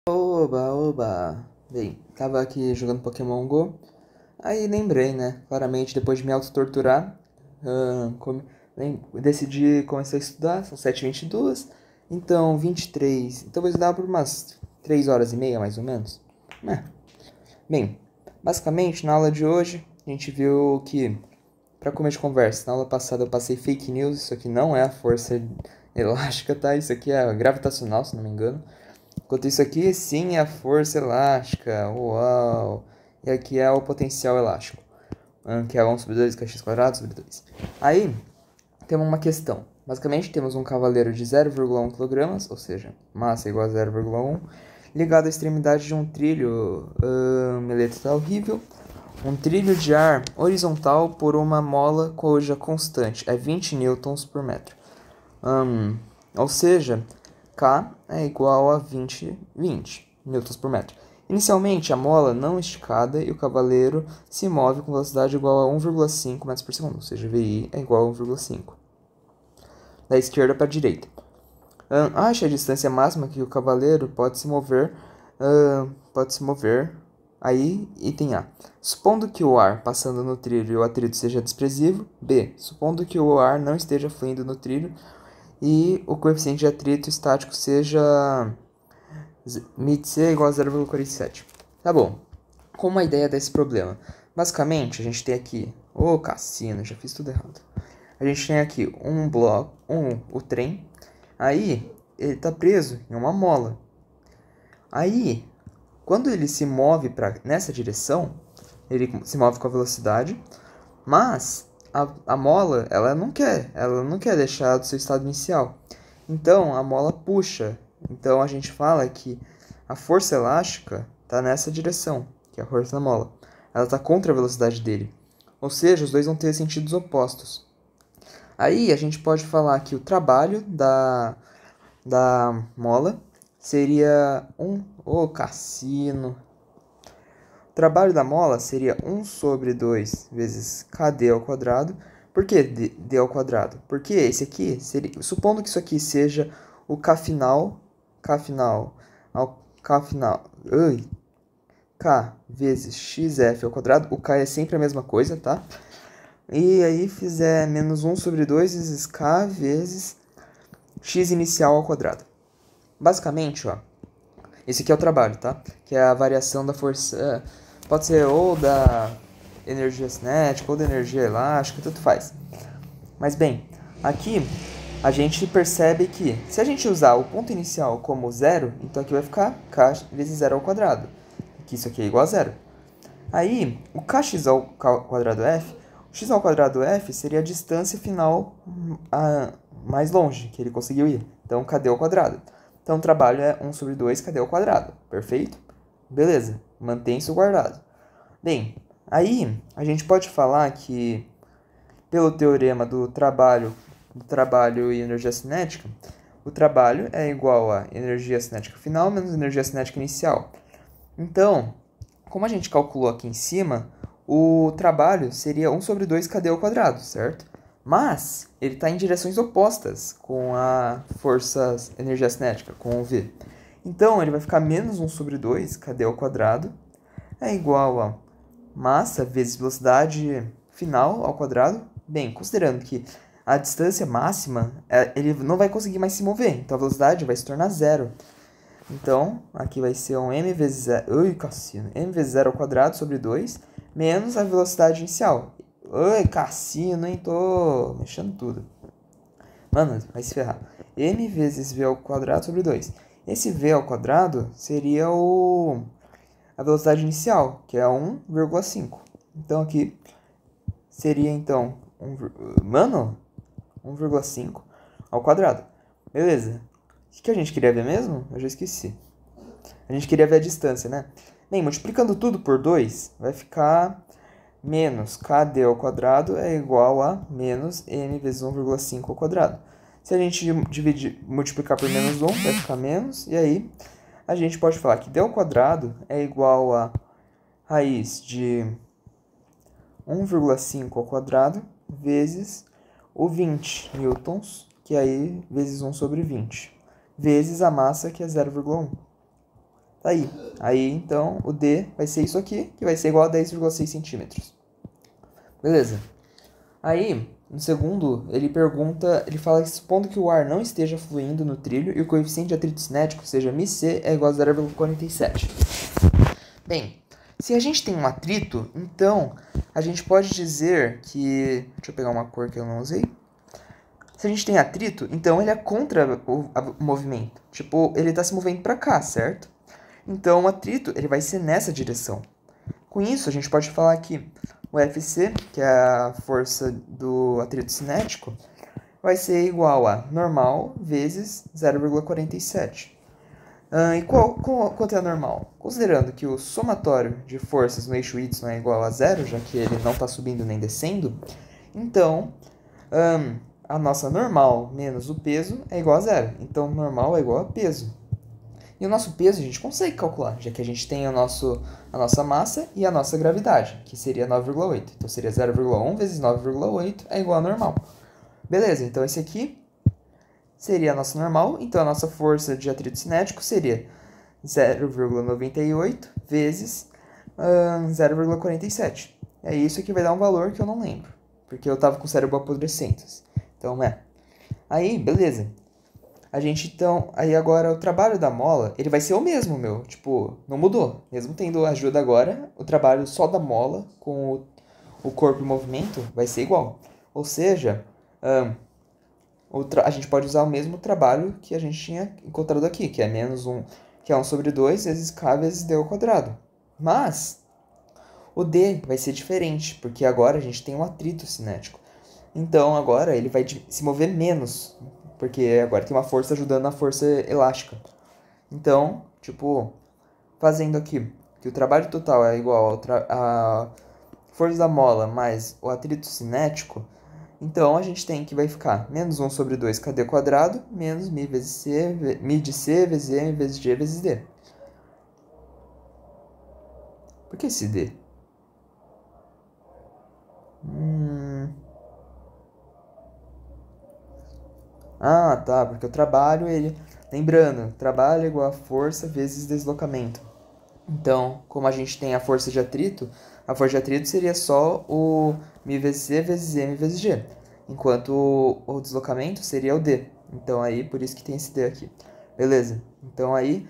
Oba, oba. Bem, tava aqui jogando Pokémon Go. Aí lembrei, né? Claramente, depois de me autotorturar, decidi começar a estudar. São 7h22. Então, 23. Então, vou estudar por umas 3 horas e meia, mais ou menos. É. Bem, basicamente, na aula de hoje, a gente viu que, para começo de conversa, na aula passada eu passei fake news. Isso aqui não é a força elástica, tá? Isso aqui é gravitacional, se não me engano. Enquanto isso aqui, sim, é a força elástica. Uau! E aqui é o potencial elástico, que é 1 sobre 2 x quadrado sobre 2. Aí, temos uma questão. Basicamente, temos um cavaleiro de 0,1 kg, ou seja, massa igual a 0,1, ligado à extremidade de um trilho, letra tá horrível, um trilho de ar horizontal por uma mola cuja constante é 20 newtons por metro. Ou seja, K é igual a 20 newtons por metro. Inicialmente, a mola não esticada e o cavaleiro se move com velocidade igual a 1,5 metros por segundo, ou seja, VI é igual a 1,5. Da esquerda para a direita. Ache a distância máxima que o cavaleiro pode se mover. Aí, item A. Supondo que o ar passando no trilho e o atrito seja desprezível. B. Supondo que o ar não esteja fluindo no trilho e o coeficiente de atrito estático seja MIT-C igual a 0,47. Tá bom. Como a ideia desse problema? Basicamente, a gente tem aqui... Ô, cassino, já fiz tudo errado. A gente tem aqui um bloco, o trem. Aí, ele está preso em uma mola. Aí, quando ele se move nessa direção, ele se move com a velocidade, mas a mola, ela não quer deixar do seu estado inicial. Então, a mola puxa. Então, a gente fala que a força elástica está nessa direção, que é a força da mola. Ela está contra a velocidade dele. Ou seja, os dois vão ter sentidos opostos. Aí, a gente pode falar que o trabalho da mola seria cassino. O trabalho da mola seria 1 sobre 2 vezes KD ao quadrado. Por que D ao quadrado? Porque esse aqui seria... Supondo que isso aqui seja o K final K vezes XF ao quadrado. O K é sempre a mesma coisa, tá? E aí fizer menos 1 sobre 2 vezes K vezes X inicial ao quadrado. Basicamente, ó, esse aqui é o trabalho, tá? Que é a variação da força... Pode ser ou da energia cinética ou da energia elástica, tanto faz. Mas bem, aqui a gente percebe que se a gente usar o ponto inicial como zero, então aqui vai ficar K vezes zero ao quadrado. Que isso aqui é igual a zero. Aí, o Kx ao quadrado F, o x ao quadrado F seria a distância final mais longe que ele conseguiu ir. Então, KD ao quadrado. Então, o trabalho é 1 sobre 2 KD ao quadrado. Perfeito? Beleza. Mantém isso guardado. Bem, aí a gente pode falar que, pelo teorema do trabalho e energia cinética, o trabalho é igual a energia cinética final menos energia cinética inicial. Então, como a gente calculou aqui em cima, o trabalho seria 1 sobre 2 KD ao quadrado, certo? Mas ele está em direções opostas com a força energia cinética, com o V. Então, ele vai ficar menos 1 sobre 2 KD ao quadrado é igual a massa vezes velocidade final ao quadrado. Bem, considerando que a distância máxima, ele não vai conseguir mais se mover, então a velocidade vai se tornar zero. Então, aqui vai ser um m vezes 0, m vezes 0 ao quadrado sobre 2, menos a velocidade inicial. Cassino, hein? Tô mexendo tudo. Mano, vai se ferrar. M vezes v ao quadrado sobre 2. Esse v ao quadrado seria a velocidade inicial, que é 1,5. Então, aqui seria, então, 1,5 ao quadrado. Beleza. O que a gente queria ver mesmo? Eu já esqueci. A gente queria ver a distância, né? Bem, multiplicando tudo por 2, vai ficar menos KD ao quadrado é igual a menos m vezes 1,5 ao quadrado. Se a gente multiplicar por menos 1, vai ficar menos. E aí, a gente pode falar que d ao quadrado é igual a raiz de 1,5 ao quadrado vezes o 20 newtons, que aí vezes 1 sobre 20, vezes a massa, que é 0,1. Tá aí. Aí, então, o D vai ser isso aqui, que vai ser igual a 10,6 centímetros. Beleza. Aí, no segundo, ele fala que supondo que o ar não esteja fluindo no trilho e o coeficiente de atrito cinético seja μc é igual a 0,47. Bem, se a gente tem um atrito, então a gente pode dizer que... Deixa eu pegar uma cor que eu não usei. Se a gente tem atrito, então ele é contra o movimento. Tipo, ele está se movendo para cá, certo? Então o atrito ele vai ser nessa direção. Com isso, a gente pode falar que o FC, que é a força do atrito cinético, vai ser igual a normal vezes 0,47. E quanto é a normal? Considerando que o somatório de forças no eixo Y é igual a zero, já que ele não está subindo nem descendo, então a nossa normal menos o peso é igual a zero. Então, normal é igual a peso. E o nosso peso a gente consegue calcular, já que a gente tem a nossa massa e a nossa gravidade, que seria 9,8. Então, seria 0,1 vezes 9,8 é igual a normal. Beleza, então esse aqui seria a nossa normal. Então, a nossa força de atrito cinético seria 0,98 vezes 0,47. É isso que vai dar um valor que eu não lembro, porque eu estava com o cérebro apodrecendo. Então, Aí, beleza. A gente, então... Aí, agora, o trabalho da mola, ele vai ser o mesmo, meu. Tipo, não mudou. Mesmo tendo ajuda agora, o trabalho só da mola com o corpo em movimento vai ser igual. Ou seja, a gente pode usar o mesmo trabalho que a gente tinha encontrado aqui, que é menos 1, que é 1 sobre 2 vezes K vezes D ao quadrado. Mas, o D vai ser diferente, porque agora a gente tem um atrito cinético. Então, agora ele vai se mover menos, porque agora tem uma força ajudando na força elástica. Então, tipo, fazendo aqui, que o trabalho total é igual a força da mola mais o atrito cinético, então a gente tem que vai ficar menos 1 sobre 2 kd quadrado, menos μ vezes C, μ de C vezes M vezes G vezes D. Por que esse D? Ah, tá, porque o trabalho, ele... Lembrando, trabalho é igual a força vezes deslocamento. Então, como a gente tem a força de atrito seria só o μ vezes C vezes M vezes G. Enquanto o deslocamento seria o D. Então, aí, por isso que tem esse D aqui. Beleza. Então, aí,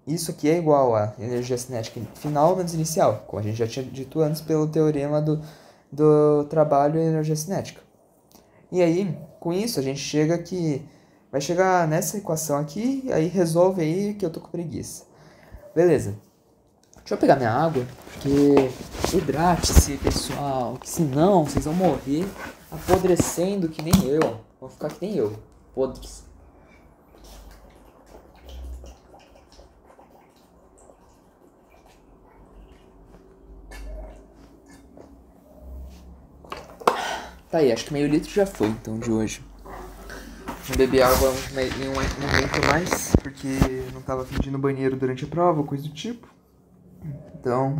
isso aqui é igual a energia cinética final menos inicial, como a gente já tinha dito antes pelo teorema do trabalho e energia cinética. E aí, com isso, a gente chega que... Vai chegar nessa equação aqui, aí resolve aí que eu tô com preguiça. Beleza. Deixa eu pegar minha água, porque hidrate-se, pessoal, que senão vocês vão morrer apodrecendo que nem eu. Vão ficar que nem eu, podres. Tá aí, acho que meio litro já foi, então, de hoje. Não bebi água em um momento mais, porque não tava fingindo banheiro durante a prova, coisa do tipo. Então,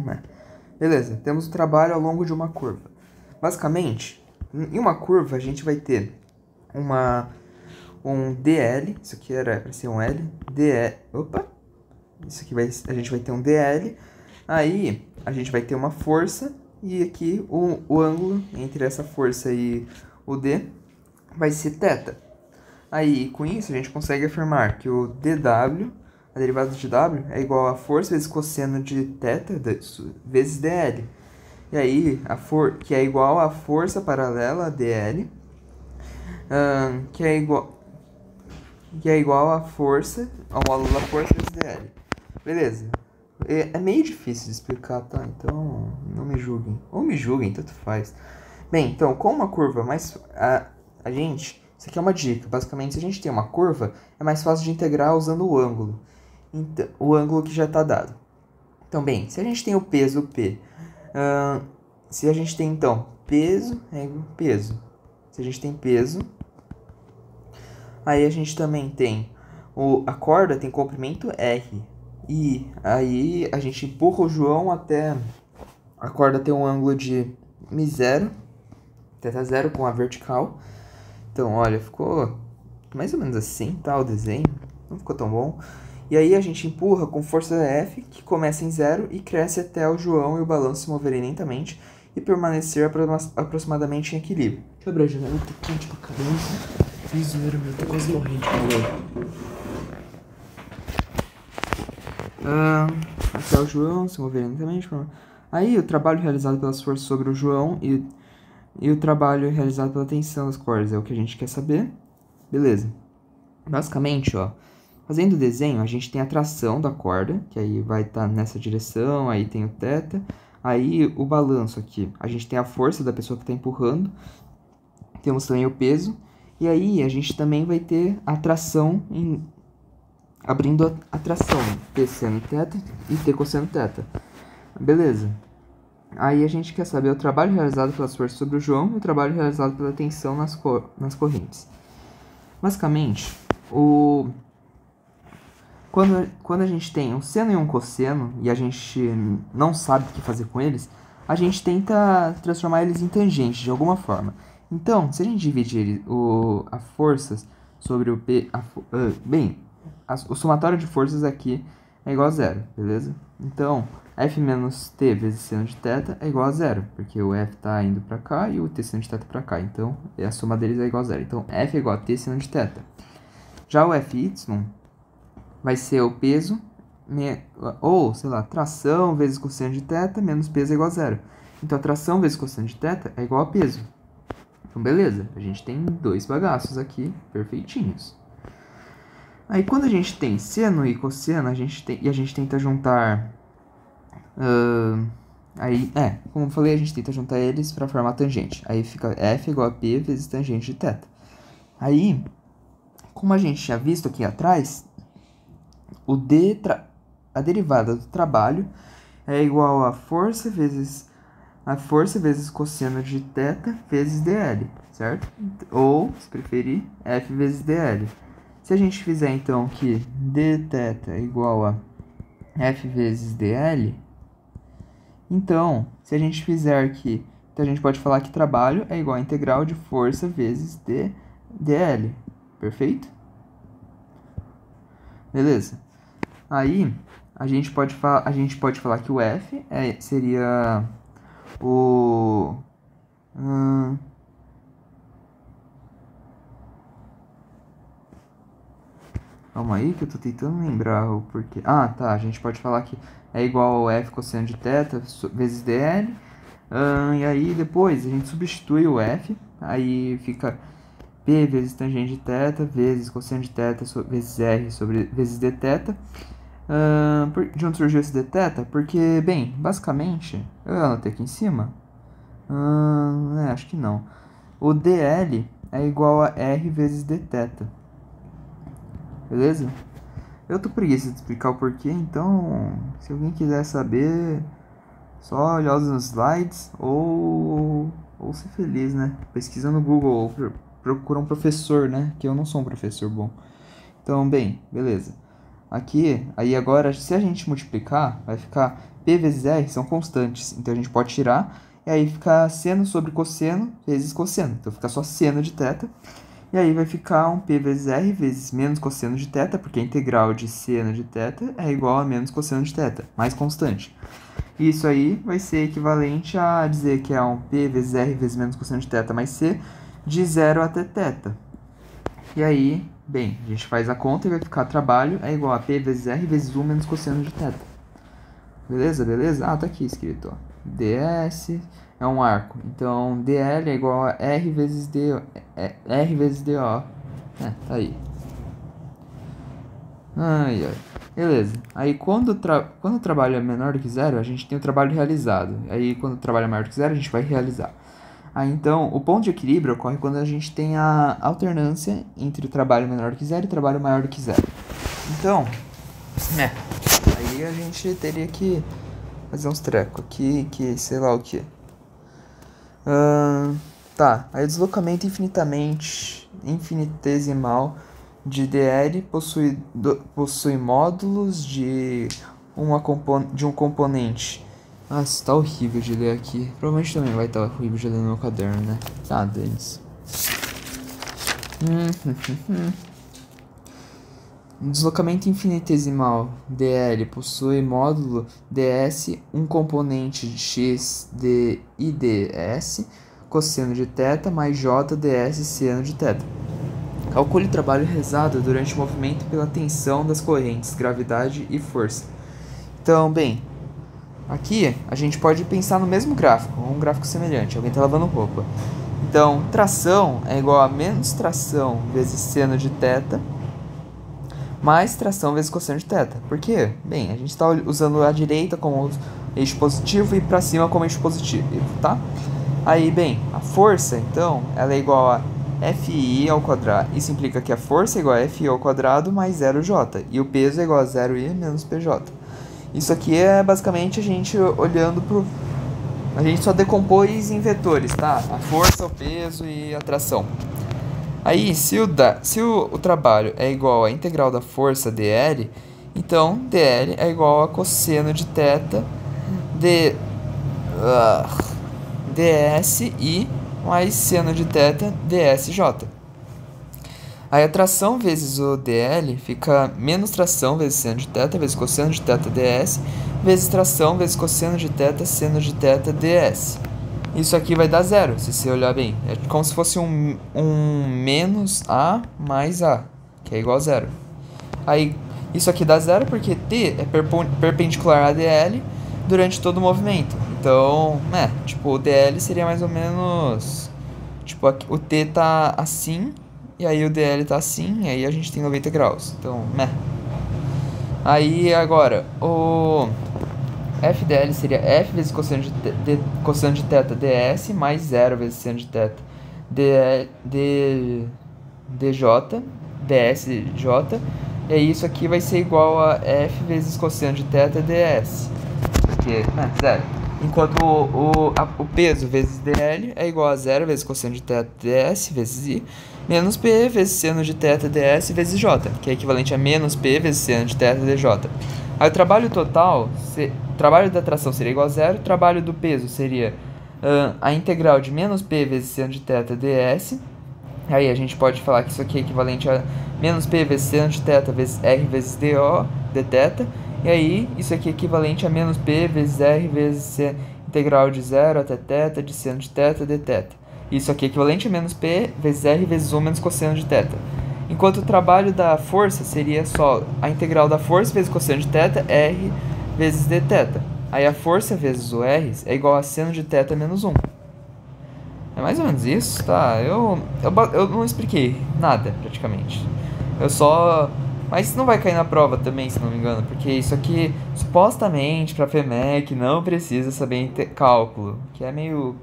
beleza. Temos o trabalho ao longo de uma curva. Basicamente, em uma curva a gente vai ter um DL, isso aqui era para ser um L, DL, opa, isso aqui a gente vai ter um DL, aí a gente vai ter uma força, e aqui o ângulo entre essa força e o D vai ser θ. Aí, com isso, a gente consegue afirmar que o dW, a derivada de W, é igual a força vezes cosseno de θ vezes dl. E aí, que é igual a força paralela a dl, que é igual a força, ao módulo da força vezes dl. Beleza. É meio difícil de explicar, tá? Então, não me julguem. Ou me julguem, tanto faz. Bem, então, com uma curva mais... Isso aqui é uma dica. Basicamente, se a gente tem uma curva, é mais fácil de integrar usando o ângulo. Então, o ângulo que já está dado. Então, bem, se a gente tem o peso P, se a gente tem, então, peso é igual a peso. Se a gente tem peso, aí a gente também tem a corda tem comprimento R. E aí a gente empurra o João até a corda ter um ângulo de μ0, θ0 com a vertical. Então, olha, ficou mais ou menos assim, tá, o desenho. Não ficou tão bom. E aí a gente empurra com força F, que começa em 0 e cresce até o João e o balanço se moverem lentamente e permanecer aproximadamente em equilíbrio. Deixa eu abrir a janela, tá quente pra caramba. Que zoeira, meu, tô quase morrendo de calor. Até o João se moverem lentamente. Aí o trabalho realizado pelas forças sobre o João e o trabalho realizado pela tensão das cordas é o que a gente quer saber. Beleza. Basicamente, ó, fazendo o desenho, a gente tem a tração da corda, que aí vai estar nessa direção, aí tem o θ, aí o balanço aqui, a gente tem a força da pessoa que está empurrando, temos também o peso, e aí a gente também vai ter a tração, abrindo a tração, T seno θ e T cosseno θ. Beleza. Aí a gente quer saber o trabalho realizado pelas forças sobre o João e o trabalho realizado pela tensão nas correntes. Basicamente, quando a gente tem um seno e um cosseno e a gente não sabe o que fazer com eles, a gente tenta transformar eles em tangentes de alguma forma. Então, se a gente dividir as forças sobre o P... o somatório de forças aqui é igual a 0, beleza? Então, F menos T vezes seno de θ é igual a 0, porque o F está indo para cá e o T seno de θ para cá. Então, a soma deles é igual a 0. Então, F é igual a T seno de θ. Já o Fy vai ser o peso, ou, sei lá, tração vezes cosseno de θ menos peso é igual a 0. Então, a tração vezes cosseno de θ é igual a peso. Então, beleza. A gente tem dois bagaços aqui, perfeitinhos. Aí, quando a gente tem seno e cosseno, a gente tenta juntar... como eu falei, a gente tenta juntar eles para formar tangente. Aí fica F igual a P vezes tangente de θ. Aí, como a gente tinha visto aqui atrás, a derivada do trabalho é igual a força vezes cosseno de θ vezes dl, certo? Ou, se preferir, F vezes dl. Se a gente fizer, então, que dθ é igual a F vezes dl, então, se a gente fizer aqui, então a gente pode falar que trabalho é igual a integral de força vezes dl, perfeito? Beleza. Aí, a gente pode falar que o F seria o... Calma aí que eu tô tentando lembrar o porquê. Ah, tá. A gente pode falar que é igual ao F cosseno de θ vezes dl. E aí depois a gente substitui o F. Aí fica P vezes tangente de θ vezes cosseno de θ vezes R vezes dθ. De onde surgiu esse dθ? Porque, bem, basicamente... Eu anotei aqui em cima. Acho que não. O dl é igual a R vezes dθ. Beleza? Eu tô preguiça de explicar o porquê, então se alguém quiser saber, só olhar os slides ou ser feliz, né? Pesquisa no Google ou procura um professor, né? Que eu não sou um professor bom. Então, bem, beleza. Aqui, aí agora, se a gente multiplicar, vai ficar P vezes R são constantes, então a gente pode tirar, e aí fica seno sobre cosseno vezes cosseno, então fica só seno de θ. E aí vai ficar um P vezes R vezes menos cosseno de θ, porque a integral de seno de θ é igual a menos cosseno de θ, mais constante. Isso aí vai ser equivalente a dizer que é um P vezes R vezes menos cosseno de θ mais C de 0 até θ. E aí, bem, a gente faz a conta e vai ficar trabalho é igual a P vezes R vezes 1 menos cosseno de θ. Beleza, beleza? Ah, tá aqui escrito, ó. ds é um arco. Então, dl é igual a R vezes D, R vezes DO. Tá aí. Ai, ai. Beleza. Aí, quando o trabalho é menor do que zero, a gente tem o trabalho realizado. Aí, quando o trabalho é maior do que zero, a gente vai realizar. Aí, então, o ponto de equilíbrio ocorre quando a gente tem a alternância entre o trabalho menor do que zero e o trabalho maior do que zero. Então, aí a gente teria que fazer uns trecos aqui, que sei lá o que. Tá, aí o deslocamento infinitesimal de dl possui módulos de um componente. Nossa, tá horrível de ler aqui. Provavelmente também vai estar horrível de ler no meu caderno, né? Tá, Denis. Um deslocamento infinitesimal dl possui módulo ds, um componente de x e ds, cosseno de θ, mais j ds seno de θ. Calcule o trabalho realizado durante o movimento pela tensão das correntes, gravidade e força. Então, bem, aqui a gente pode pensar no mesmo gráfico, um gráfico semelhante, alguém está lavando roupa. Então, tração é igual a menos tração vezes seno de θ, mais tração vezes cosseno de θ. Por quê? Bem, a gente está usando a direita como eixo positivo e para cima como eixo positivo, tá? Aí, bem, a força, então, ela é igual a Fi ao quadrado. Isso implica que a força é igual a Fi ao quadrado mais 0J. E o peso é igual a 0I menos PJ. Isso aqui é basicamente a gente olhando pro... A gente só decompôs em vetores, tá? A força, o peso e a tração. Aí, se o trabalho é igual à integral da força dl, então dl é igual a cosseno de θ dSi mais seno de θ dsj. Aí a tração vezes o dl fica menos tração vezes seno de θ vezes cosseno de θ ds vezes tração vezes cosseno de θ seno de θ ds. Isso aqui vai dar zero, se você olhar bem. É como se fosse um menos A mais A, que é igual a zero. Aí, isso aqui dá zero porque t é perpendicular a dl durante todo o movimento. Então, tipo, o dl seria mais ou menos... Tipo, aqui, o t tá assim, e aí o dl tá assim, e aí a gente tem 90 graus. Então, Aí, agora, o... f dl seria f vezes cosseno de θ ds mais 0 vezes seno de θ dj, dsj. E aí isso aqui vai ser igual a f vezes cosseno de θ ds. Porque, zero. Enquanto o peso vezes dl é igual a 0 vezes cosseno de θ ds vezes i, menos p vezes seno de θ ds vezes j, que é equivalente a menos p vezes seno de θ dj. Aí o trabalho total, o trabalho da tração seria igual a zero, o trabalho do peso seria a integral de menos p vezes seno de θ ds. Aí a gente pode falar que isso aqui é equivalente a menos p vezes seno de θ vezes r vezes do dθ. E aí isso aqui é equivalente a menos p vezes r vezes integral de 0 até θ de seno de θ dθ. Isso aqui é equivalente a menos p vezes r vezes 1 menos cosseno de θ. Enquanto o trabalho da força seria só a integral da força vezes cosseno de θ, r vezes dθ. Aí a força vezes o r é igual a seno de θ menos 1. É mais ou menos isso, tá? Eu não expliquei nada, praticamente. Eu só... Mas não vai cair na prova também, se não me engano, porque isso aqui, supostamente, pra FEMEC, não precisa saber cálculo, que é meio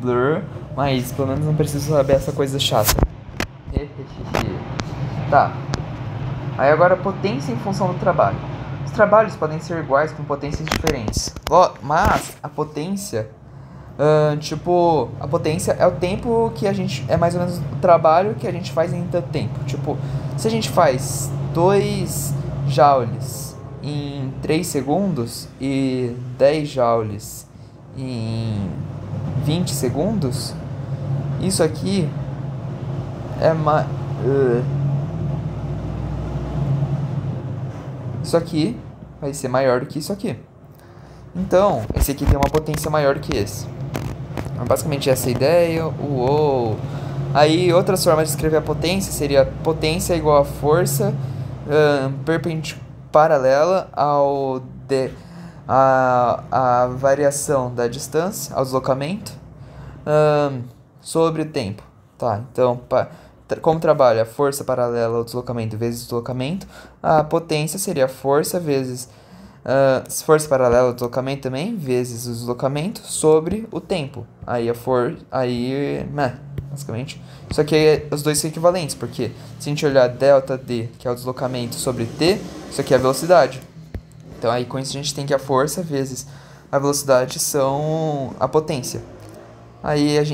blur, mas pelo menos não precisa saber essa coisa chata. Tá. Aí agora potência em função do trabalho. Os trabalhos podem ser iguais com potências diferentes. Mas a potência... a potência é o tempo que a gente... É mais ou menos o trabalho que a gente faz em tanto tempo. Tipo, se a gente faz 2 joules em 3 segundos e 10 joules em 20 segundos, isso aqui é isso aqui vai ser maior do que isso aqui. Então, esse aqui tem uma potência maior do que esse. Basicamente essa é a ideia. Uou! Aí, outras formas de escrever a potência seria potência igual a força paralela a variação da distância, ao deslocamento, sobre o tempo. Tá, então, como trabalha a força paralela ao deslocamento vezes o deslocamento, a potência seria a força vezes... força paralela ao deslocamento também, vezes o deslocamento, sobre o tempo. Aí basicamente, isso aqui os dois são equivalentes, porque se a gente olhar delta D, que é o deslocamento, sobre T, isso aqui é a velocidade. Então aí com isso a gente tem que a força vezes a velocidade são a potência. Aí a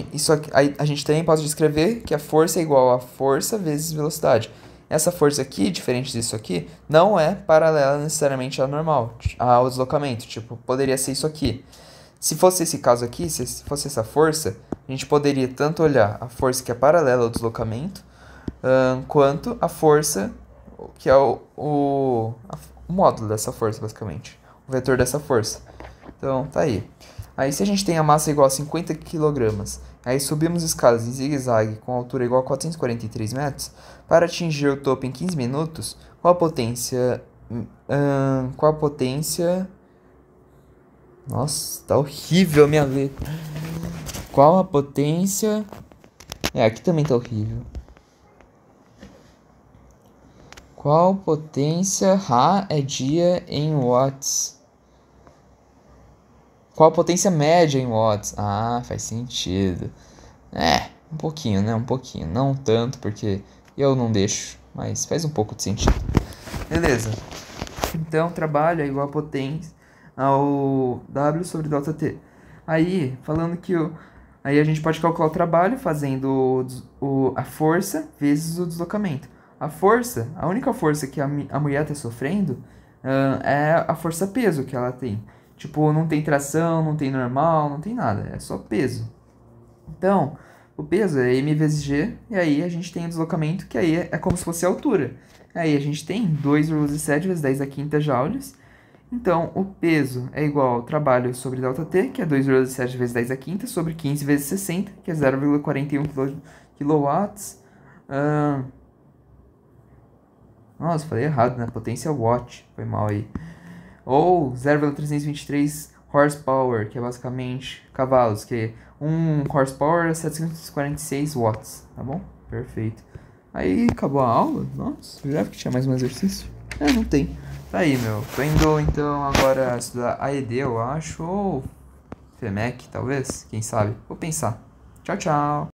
gente também pode escrever que a força é igual a força vezes velocidade. Essa força aqui, diferente disso aqui, não é paralela necessariamente ao normal, ao deslocamento. Tipo, poderia ser isso aqui. Se fosse esse caso aqui, se fosse essa força, a gente poderia tanto olhar a força que é paralela ao deslocamento, quanto a força, o módulo dessa força, basicamente. O vetor dessa força. Então, tá aí. Aí, se a gente tem a massa igual a 50 kg, aí subimos escadas em zigue-zague com altura igual a 443 metros, para atingir o topo em 15 minutos, qual a potência... qual a potência... Nossa, tá horrível a minha letra. Qual a potência... aqui também tá horrível. Qual potência Ra é dia em watts? Qual a potência média em watts? Ah, faz sentido. Um pouquinho, né? Um pouquinho. Não tanto, porque eu não deixo, mas faz um pouco de sentido. Beleza. Então, trabalho é igual a potência ao W sobre ΔT. Aí, falando que aí a gente pode calcular o trabalho fazendo a força vezes o deslocamento. A força, a única força que a mulher está sofrendo é a força-peso que ela tem. Tipo, não tem tração, não tem normal, não tem nada. É só peso. Então, o peso é m vezes g, e aí a gente tem o deslocamento, que aí é como se fosse a altura. Aí a gente tem 2,7 vezes 10 a quinta joules. Então, o peso é igual ao trabalho sobre ΔT, que é 2,7 vezes 10 a quinta, sobre 15 vezes 60, que é 0,41 kW. Nossa, falei errado, né? Potência watt. Foi mal aí. Ou 0,323 horsepower, que é basicamente cavalos, que 1 horsepower é 746 watts, tá bom? Perfeito. Aí, acabou a aula? Nossa, eu já vi que tinha mais um exercício. Não tem. Tá aí, meu. Tô indo, então, agora estudar AED, eu acho, ou FEMEC, talvez, quem sabe. Vou pensar. Tchau, tchau.